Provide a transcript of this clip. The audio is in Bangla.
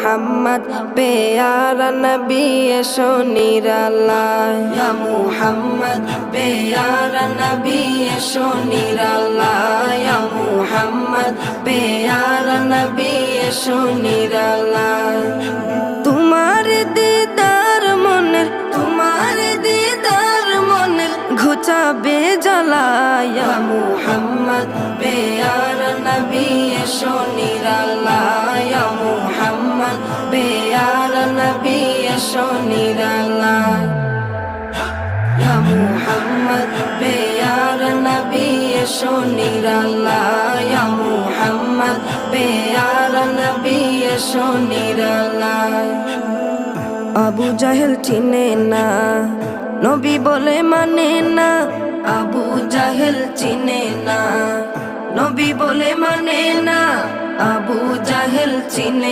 মুহাম্মদ পেয়ারা নবী এসো নিরালায় ইয়া মুহাম্মদ পেয়ারা নবী এসো নিরালায় ইয়া মুহাম্মদ পেয়ারা নবী এসো নিরালায় তোমার দিদার মনের ঘুচাবে জ্বালায় ইয়া মুহাম্মদ পেয়ারা নবী এসো নিরালায় ইয়া মুহাম্মদ পেয়ারা নবী এসো নিরালায় ইয়া মুহাম্মদ পেয়ারা নবী এসো নিরালায় ইয়া মুহাম্মদ পেয়ারা নবী এসো নিরালায় আবু জাহেল চিনে না নবী বলে মানে না আবু জাহেল চিনে না নবী বলে মানে না আবু জাহেল চিনে